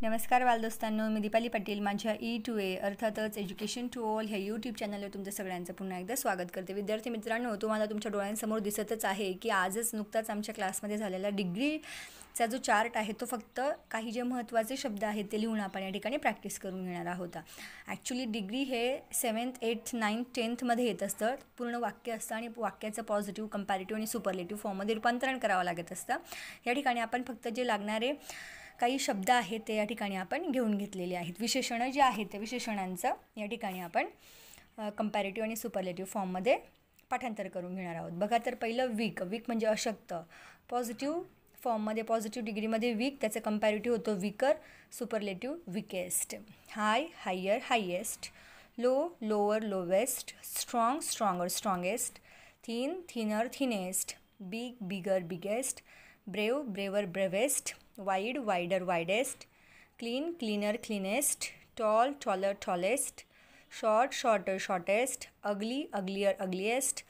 नमस्कार बालदोस्तांनो, मी दीपाली पाटील माझ्या E2A अर्थातच एज्युकेशन टू ऑल ह्या यूट्यूब चॅनलवर तुमचं सगळ्यांचं पुन्हा एकदा स्वागत करते. विद्यार्थी मित्रांनो, तुम्हाला तुमच्या डोळ्यांसमोर दिसतच आहे की आजच नुकताच आमच्या क्लासमध्ये झालेला डिग्रीचा जो चार्ट आहे तो फक्त काही जे महत्त्वाचे शब्द आहेत ते लिहून आपण या ठिकाणी प्रॅक्टिस करून घेणार आहोत. ॲक्च्युली डिग्री हे 7th, 8th, 9th, 10thमध्ये येत असतं. पूर्ण वाक्य असतं आणि वाक्याचं पॉझिटिव्ह, कंपॅरेटिव्ह आणि सुपरलेटिव्ह फॉर्ममध्ये रूपांतरण करावं लागत असतं. या ठिकाणी आपण फक्त जे लागणारे काही शब्द आहेत ते या ठिकाणी आपण घेऊन घेतलेले आहेत. विशेषणं जे आहेत त्या विशेषणांचं या ठिकाणी आपण कंपॅरेटिव्ह आणि सुपरलेटिव्ह फॉर्ममध्ये पाठांतर करून घेणार आहोत. बघा तर पहिलं वीक म्हणजे अशक्त. पॉझिटिव्ह फॉर्ममध्ये पॉझिटिव्ह डिग्रीमध्ये वीक, त्याचं कंपॅरेटिव्ह होतं weaker, superlative weakest. High higher highest, low lower lowest, strong stronger strongest, thin thinner thinnest, big bigger biggest, brave braver bravest, wide wider widest, clean cleaner cleanest, tall taller tallest, short shorter shortest, ugly uglier ugliest,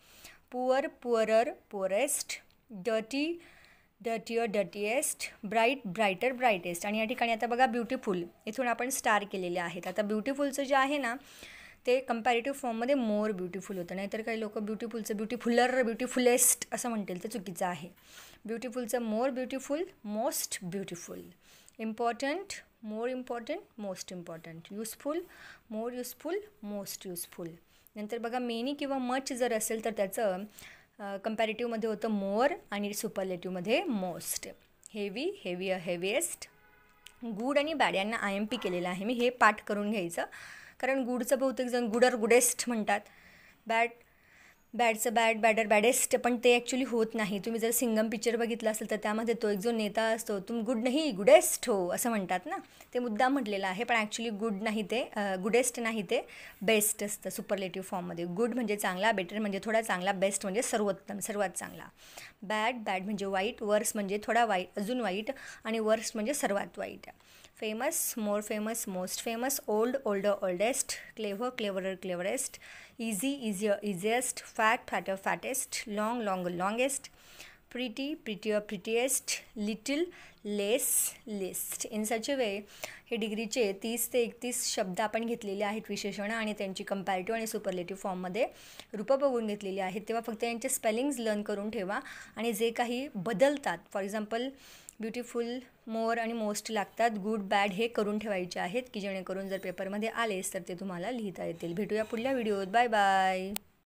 poor poorer poorest, dirty dirtier dirtiest, bright brighter brightest. आणि या ठिकाणी आता बघा beautiful, इथून आपण star केलेले आहेत. आता ब्युटिफुलचं जे आहे ना ते कंपॅरेटिव्ह फॉर्ममध्ये मोर ब्युटिफुल होतं. नाहीतर काही लोक ब्युटिफुलचं ब्युटिफुलर ब्युटिफुलेस्ट असं म्हणतील, ते चुकीचं आहे. ब्युटिफुलचं more beautiful, most beautiful. Important more important, most important. Useful more useful, most useful. नंतर बघा मेनी किंवा मच जर असेल तर त्याचं कंपॅरेटिव्हमध्ये होतं मोर आणि सुपरलेटिव्हमध्ये most. Heavy heavier heaviest. Good आणि बॅड यांना IMP केलेलं आहे मी, हे पाठ करून घ्यायचं. कारण गुडचं बहुतेक जण गुडर गुडेस्ट म्हणतात, बॅडचं बॅड बॅडर बॅडेस्ट, पण ते ॲक्च्युली होत नाही. तुम्ही जर सिंगम पिक्चर बघितलं असेल तर त्यामध्ये तो एक जो नेता असतो, तुम गुड नाही गुडेस्ट हो असं म्हणतात ना, ते मुद्दाम म्हटलेलं आहे. पण ॲक्च्युली गुड नाही, ते गुडेस्ट नाही, ते बेस्ट असतं सुपरलेटिव्ह फॉर्ममध्ये. गुड म्हणजे चांगला, बेटर म्हणजे थोडा चांगला, बेस्ट म्हणजे सर्वोत्तम सर्वात चांगला. बॅड म्हणजे वाईट, वर्स म्हणजे थोडा वाईट अजून वाईट, आणि वर्स्ट म्हणजे सर्वात वाईट. Famous more famous, most famous. Old older oldest, clever cleverer cleverest, easy easier easiest, fat fatter fattest, long longer longest, pretty prettier prettiest, little less least. In such a way हे डिग्रीचे 30 ते 31 शब्द आपण घेतलेले आहेत विशेषणं, आणि त्यांची कंपॅरेटिव्ह आणि सुपरलेटिव्ह फॉर्ममध्ये रूपं बघून घेतलेली आहेत. तेव्हा फक्त यांचे स्पेलिंग्ज लर्न करून ठेवा, आणि जे काही बदलतात, फॉर एक्झाम्पल ब्युटिफुल, मोर आणि मोस्ट लागतात, गुड बॅड हे करून ठेवायचे आहेत, की जेणेकरून जर पेपरमध्ये आलेच तर ते तुम्हाला लिहिता येतील. भेटूया पुढल्या व्हिडिओत. Bye bye.